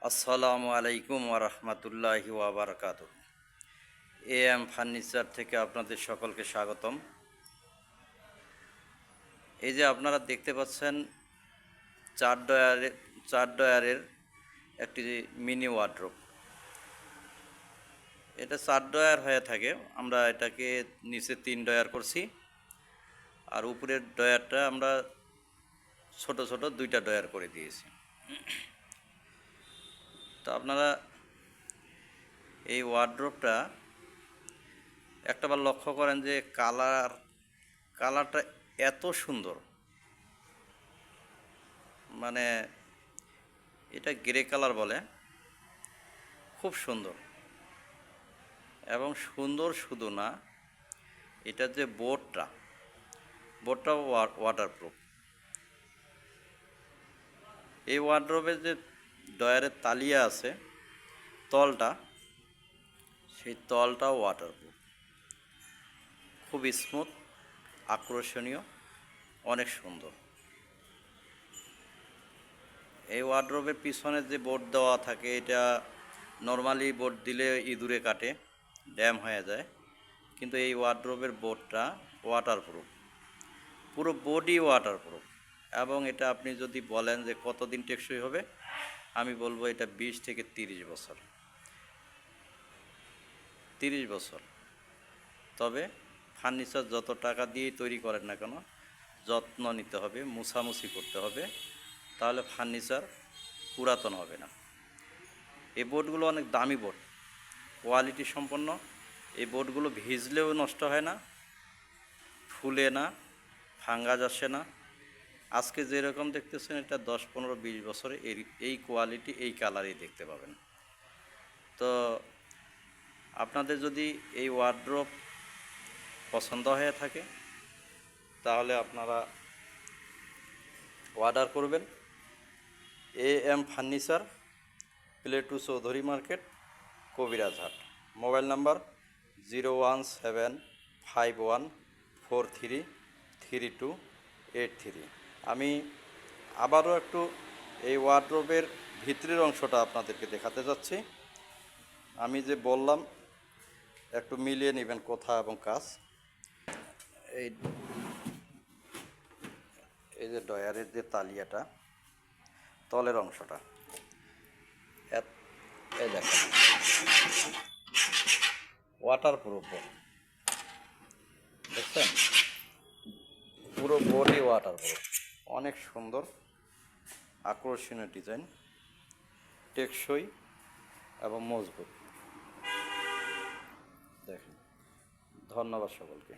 আসসালামু আলাইকুম ওরহমতুল্লাহি ওয়াবারাকাতুহু। ফার্নিচার থেকে আপনাদের সকলকে স্বাগতম। এই যে আপনারা দেখতে পাচ্ছেন চার ডয়ারের একটি মিনি ওয়ার্ড্রোব। এটা 4 ডয়ার হয়ে থাকে, আমরা এটাকে নিচে 3 ডয়ার করছি, আর উপরের ডয়ারটা আমরা ছোট ছোট 2টা ডয়ার করে দিয়েছি। তো আপনারা এই ওয়ার্ড্রোবটা একটাবার লক্ষ্য করেন যে কালারটা এত সুন্দর, মানে এটা গ্রে কালার বলে, খুব সুন্দর। এবং সুন্দর শুধু না, এটার যে বোর্ডটাও ওয়াটারপ্রুফ। এই ওয়ার্ডরোবের যে ডয়ারের তালিয়া আছে, তলটা, সেই তলটাও ওয়াটারপ্রুফ, খুব স্মুথ, আকর্ষণীয়, অনেক সুন্দর। এই ওয়ার্ডরোবের পিছনে যে বোর্ড দেওয়া থাকে, এটা নর্মালি বোর্ড দিলে ইঁদুরে কাটে, ড্যাম হয়ে যায়, কিন্তু এই ওয়ার্ডরোবের বোর্ডটা ওয়াটারপ্রুফ, পুরো বডি ওয়াটারপ্রুফ। এবং এটা আপনি যদি বলেন যে কতদিন টেকসই হবে, আমি বলবো এটা 20 থেকে 30 বছর। 30 বছর। তবে ফার্নিচার যত টাকা দিয়েই তৈরি করেন না কেন, যত্ন নিতে হবে, মুছামুছি করতে হবে, তাহলে ফার্নিচার পুরাতন হবে না। এই বোর্ডগুলো অনেক দামি বোর্ড, কোয়ালিটি সম্পন্ন। এই বোর্ডগুলো ভিজলেও নষ্ট হয় না, ফুলে না, ফাঙ্গাস আসে না। আজকে যেরকম দেখতেছেন, এটা 10, 15, 20 বছরে এই কোয়ালিটি, এই কালারই দেখতে পাবেন। তো আপনাদের যদি এই ওয়ার্ড্রোব পছন্দ হয়ে থাকে, তাহলে আপনারা অর্ডার করবেন। Furniture, play 2 Chowdhury market, Kabirajhat. Mobile number 0175141433283। আমি আবারও একটু এই ওয়ার্ডরোবের ভিতরের অংশটা আপনাদেরকে দেখাতে যাচ্ছি। আমি যে বললাম, একটু মিলিয়ে নেবেন কথা এবং কাজ। এই এই যে ডয়ারের যে তালিয়াটা, তলের অংশটা, এই দেখেন, ওয়াটারপ্রুফ, দেখছেন, পুরো বডি ওয়াটারপ্রুফ, অনেক সুন্দর, আকর্ষণীয় ডিজাইন, টেকসই এবং মজবুত। দেখেন, ধন্যবাদ সকলকে।